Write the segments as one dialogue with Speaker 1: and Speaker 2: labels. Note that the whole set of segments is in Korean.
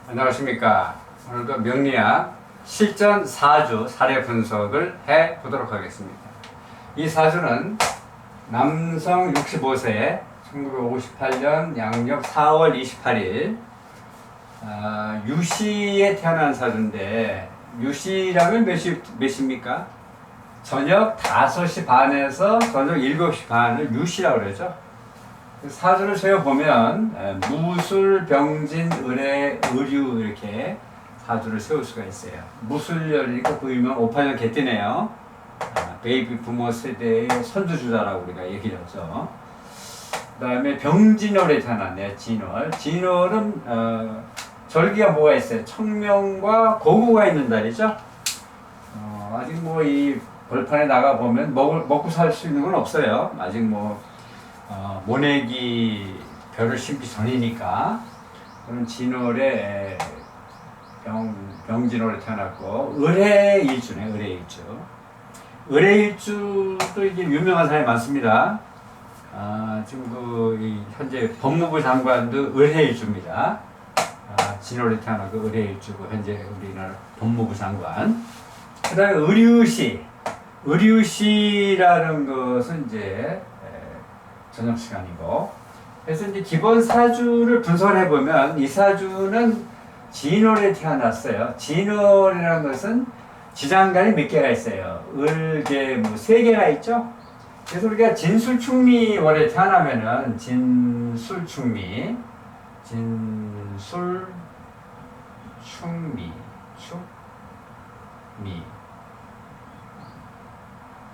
Speaker 1: 안녕하십니까. 오늘도 명리학 실전 4주 사례 분석을 해 보도록 하겠습니다. 이 4주는 남성 65세 1958년 양력 4월 28일 유시에 태어난 사주인데, 유시라면 몇 시입니까? 저녁 5시 반에서 저녁 7시 반을 유시라고 그러죠. 사주를 세워보면 무술, 병진, 을의, 의류 이렇게 사주를 세울 수가 있어요. 무술열이니까 보이면 58년 개띠네요. 베이비 부모 세대의 선두주자라고 우리가 얘기를 하죠. 그 다음에 병진월에 태어났네요. 진월. 진월은 절기가 뭐가 있어요? 청명과 고구가 있는 달이죠. 아직 뭐 이 벌판에 나가보면 먹고 살 수 있는 건 없어요. 아직 모내기 별을 심기 전이니까. 그런 진월에 병진월에 태어났고, 을해일주네. 을해일주. 을해일주도 이게 유명한 사람이 많습니다. 지금 현재 법무부 장관도 을해일주입니다. 진월에 태어나고 을해일주고 현재 우리나라 법무부 장관. 그 다음에 의류시. 의류시라는 것은 이제 저녁 시간이고, 그래서 이제 기본 사주를 분석을 해보면 이 사주는 진월에 태어났어요. 진월이라는 것은 지장간이 몇 개가 있어요. 을계 3개가 있죠. 그래서 우리가 진술충미월에 태어나면은 진술충미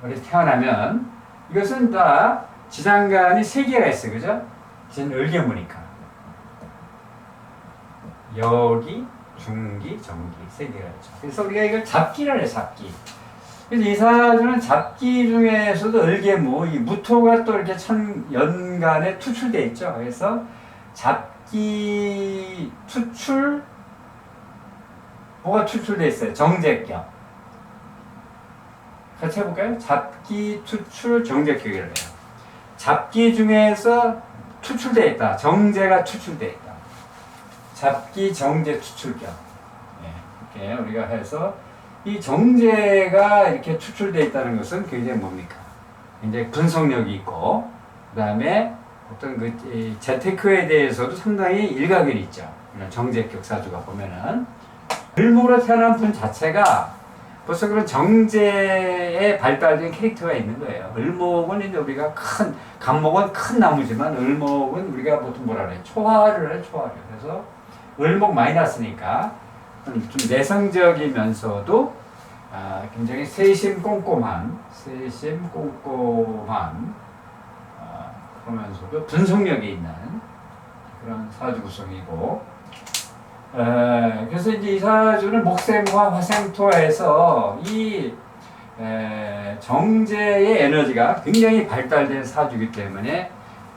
Speaker 1: 월에 태어나면 이것은 다 지장간이 3개가 있어요. 그죠? 진을계무니까. 여기, 중기, 정기 3개가 있죠. 그래서 우리가 이걸 잡기를 해요. 잡기. 그래서 이 사주는 잡기 중에서도 을계무, 이 무토가 또 이렇게 연간에 투출되어 있죠. 그래서 잡기, 투출, 뭐가 투출되어 있어요? 정제격. 같이 해볼까요? 잡기, 투출, 정제격이라고 해요. 잡기 중에서 투출되어 있다. 정제가 투출되어 있다. 잡기, 정제, 투출격. 이렇게 우리가 해서 이 정제가 이렇게 투출되어 있다는 것은 굉장히 뭡니까? 굉장히 분석력이 있고, 그 다음에 어떤 재테크에 대해서도 상당히 일가견이 있죠. 정제격 사주가 보면은. 을목으로 태어난 분 자체가 벌써 그런 정제에 발달된 캐릭터가 있는 거예요. 을목은 이제 우리가 간목은 큰 나무지만 을목은 우리가 보통 뭐라 그래요? 초화를 해요, 초화를. 그래서 을목 마이너스니까 좀 내성적이면서도 굉장히 세심 꼼꼼한 그러면서도 분석력이 있는 그런 사주 구성이고, 그래서 이제 이 사주는 목생과 화생토에서 이 정제의 에너지가 굉장히 발달된 사주이기 때문에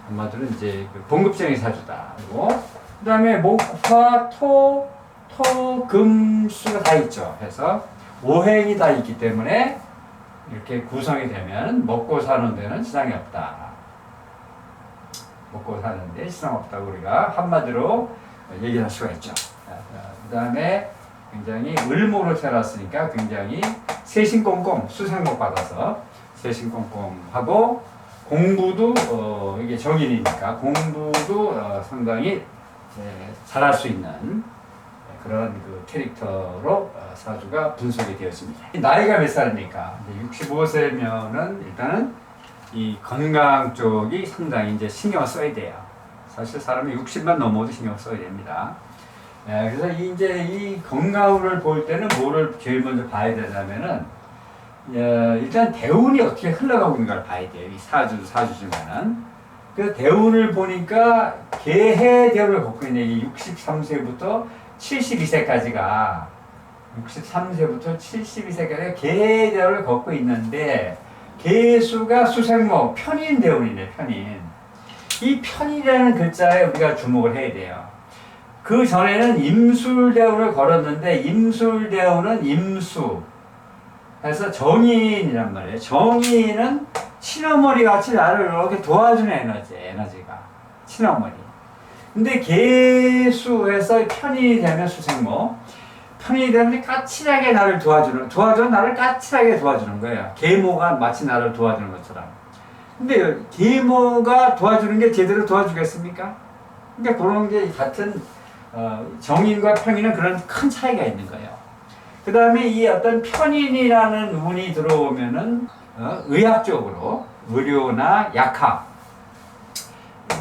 Speaker 1: 한마디로 이제 봉급쟁이 사주다. 그리고 그 다음에 목, 화, 토, 금, 수가 다 있죠. 그래서 5행이 다 있기 때문에 이렇게 구성이 되면 먹고 사는 데는 지장이 없다. 먹고 사는데 지장 없다고 우리가 한마디로 얘기할 수가 있죠. 그 다음에 굉장히 을목으로 태어났으니까 굉장히 세심꼼꼼, 수생목 받아서 세심꼼꼼하고, 공부도 이게 정인이니까 공부도 상당히 잘할 수 있는 그런 캐릭터로 사주가 분석이 되었습니다. 나이가 몇 살입니까? 65세면은 일단은 이 건강 쪽이 상당히 이제 신경을 써야 돼요. 사실 사람이 60만 넘어도 신경 써야 됩니다. 그래서 이제 이 건강을 볼 때는 뭐를 제일 먼저 봐야 되냐면은, 일단 대운이 어떻게 흘러가고 있는가를 봐야 돼요. 이 사주지만은. 그 대운을 보니까 개해 대운을 갖고 있는 이 63세부터 72세까지가 개해 대운을 갖고 있는데, 개수가 수생목, 편인 대운이네, 편인. 이 편이라는 글자에 우리가 주목을 해야 돼요. 그 전에는 임술대운을 걸었는데, 임술대운은 임수. 그래서 정인이란 말이에요. 정인은 친어머니 같이 나를 이렇게 도와주는 에너지가. 친어머니. 근데 계수에서 편인이 되면 수생모, 편인이 되면 까칠하게 나를 도와주는 나를 까칠하게 도와주는 거예요. 계모가 마치 나를 도와주는 것처럼. 근데 계모가 도와주는 게 제대로 도와주겠습니까? 그러니까 그런 게 같은 정인과 평인은 그런 큰 차이가 있는 거예요. 그 다음에 이 어떤 편인이라는 운이 들어오면은 의학적으로 의료나 약학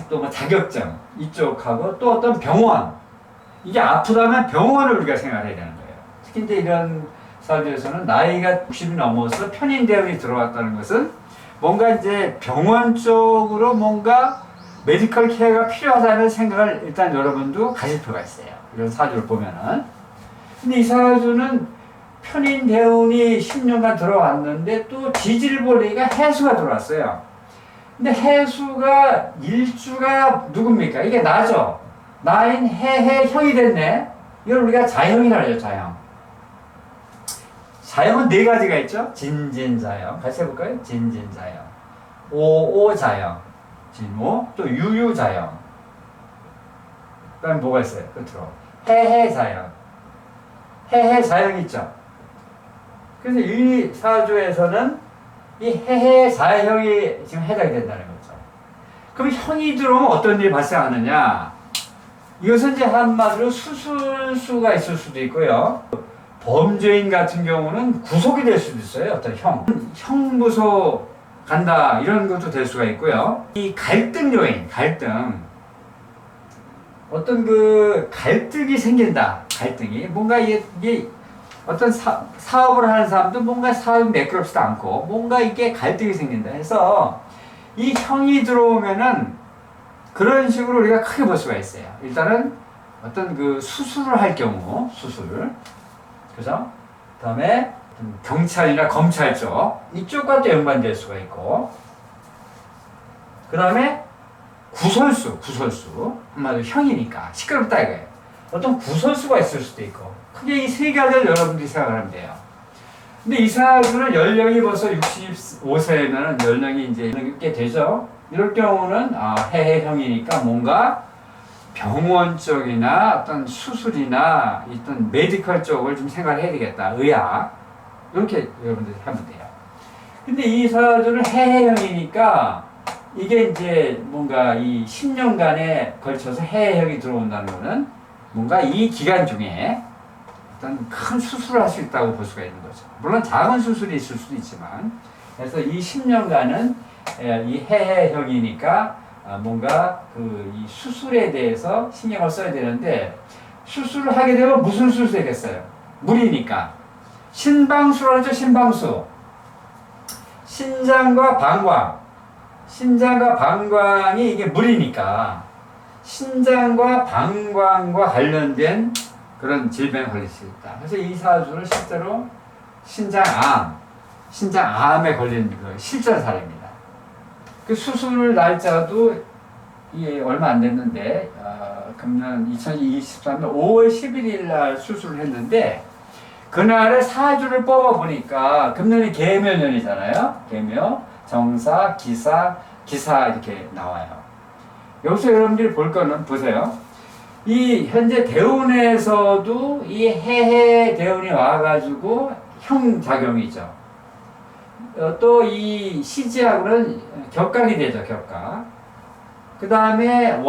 Speaker 1: 또 뭐 자격증 이쪽하고 또 어떤 병원 이게 아프다면 병원을 우리가 생각해야 되는 거예요. 특히 이제 이런 사회에서는 나이가 60이 넘어서 편인 대운이 들어왔다는 것은 뭔가 이제 병원 쪽으로 뭔가 메디컬 케어가 필요하다는 생각을 일단 여러분도 가질 필요가 있어요. 이런 사주를 보면은. 근데 이 사주는 편인 대운이 10년간 들어왔는데 또 지질보리가 해수가 들어왔어요. 근데 해수가 일주가 누굽니까? 이게 나죠? 나인 해해형이 됐네. 이걸 우리가 자형이라고 하죠. 자형. 자형은 네 가지가 있죠. 진진자형. 같이 해볼까요? 진진자형. 오오자형. 진오. 또 유유자형. 그 다음에 뭐가 있어요? 끝으로. 해해자형. 해해자형 있죠. 그래서 이 사주에서는 이 해해자형이 지금 해당이 된다는 거죠. 그럼 형이 들어오면 어떤 일이 발생하느냐? 이것은 이제 한마디로 수술수가 있을 수도 있고요. 범죄인 같은 경우는 구속이 될 수도 있어요. 어떤 형무소 간다 이런 것도 될 수가 있고요. 이 갈등 요인, 갈등. 어떤 그 갈등이 생긴다. 갈등이 뭔가 이게 어떤 사업을 하는 사람도 뭔가 사업이 매끄럽지도 않고 뭔가 이게 갈등이 생긴다 해서 이 형이 들어오면은 그런 식으로 우리가 크게 볼 수가 있어요. 일단은 어떤 그 수술을 할 경우 수술 그죠? 그 다음에 경찰이나 검찰 쪽 이쪽과 또 연관될 수가 있고 그 다음에 구설수 한마디로 형이니까 시끄럽다 이거예요. 어떤 구설수가 있을 수도 있고 크게 이 세 가지를 여러분들이 생각하면 돼요. 근데 이 사주는 연령이 벌써 65세면 연령이 이제 꽤 되죠. 이럴 경우는 해해형이니까 뭔가 병원 쪽이나 어떤 수술이나 어떤 메디컬 쪽을 좀 생각을 해야 되겠다. 의학 이렇게 여러분들이 하면 돼요. 근데 이 사주는 해해형이니까 이게 이제 뭔가 이 10년간에 걸쳐서 해해형이 들어온다는 거는 뭔가 이 기간 중에 어떤 큰 수술을 할 수 있다고 볼 수가 있는 거죠. 물론 작은 수술이 있을 수도 있지만 그래서 이 10년간은 이 해해형이니까 뭔가 그 이 수술에 대해서 신경을 써야 되는데 수술을 하게 되면 무슨 수술이 되겠어요? 물이니까 신방수라고 하죠. 신방수 신장과 방광이 이게 물이니까 신장과 방광과 관련된 그런 질병에 걸릴 수 있다. 그래서 이 사주는 실제로 신장암에 걸린 그 실전 사례입니다. 그 수술 날짜도 이게 얼마 안 됐는데, 금년 2023년 5월 11일 날 수술을 했는데, 그날에 사주를 뽑아보니까, 금년이 계묘년이잖아요. 계묘, 정사, 기사 이렇게 나와요. 여기서 여러분들이 볼 거는 보세요. 이 현재 대운에서도 이 해해 대운이 와가지고 형작용이죠. 또 이 시지하고는 격각이 되죠. 격각. 그 다음에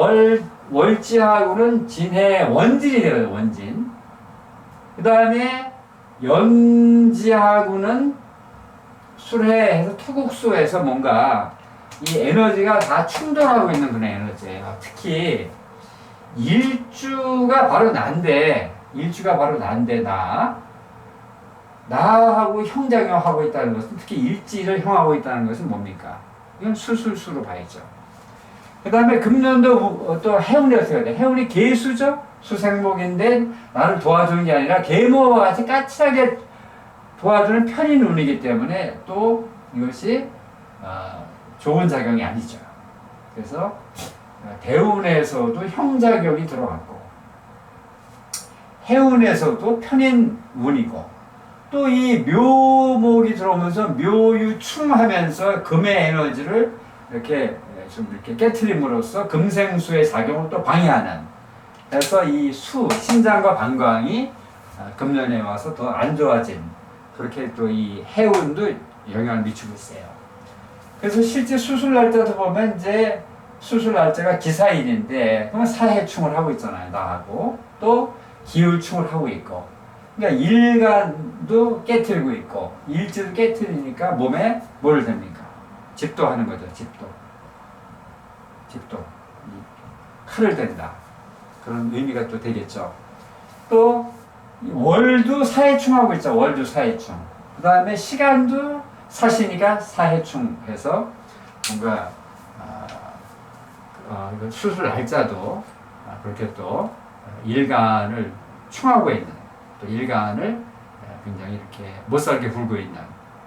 Speaker 1: 월지하고는 진해 원진이 되거든요. 원진. 그 다음에 연지하고는 술해해서 투국수에서 뭔가 이 에너지가 다 충돌하고 있는 그런 에너지예요. 특히 일주가 바로 난데 나하고 형작용하고 있다는 것은 특히 일지를 형하고 있다는 것은 뭡니까? 이건 수술수로 봐야죠. 그 다음에 금년도 또 해운이 어떻게 돼요? 해운이 계수죠? 수생목인데 나를 도와주는 게 아니라 계모와 같이 까칠하게 도와주는 편인 운이기 때문에 또 이것이 좋은 작용이 아니죠. 그래서 대운에서도 형작용이 들어갔고 해운에서도 편인 운이고 또 이 묘목이 들어오면서 묘유충하면서 금의 에너지를 이렇게 좀 이렇게 깨트림으로써 금생수의 작용을 또 방해하는. 그래서 이 심장과 방광이 금년에 와서 더 안 좋아진, 그렇게 또 이 해운도 영향을 미치고 있어요. 그래서 실제 수술 날짜도 보면 이제 수술 날짜가 기사일인데, 그러면 사해충을 하고 있잖아요, 나하고. 또 기울충을 하고 있고. 그러니까 일간도 깨트리고 있고, 일지도 깨트리니까 몸에 뭘 됩니까? 집도하는 거죠, 집도. 칼을 댄다. 그런 의미가 또 되겠죠. 또 월도 사해충하고 있죠. 월도 사해충. 그 다음에 시간도 사신이가 사해충해서 뭔가 수술 날짜도 그렇게 또 일간을 충하고 있는, 또 일간을 굉장히 이렇게 못살게 굴고 있는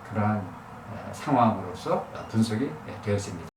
Speaker 1: 그러한 상황으로서 분석이 되었습니다.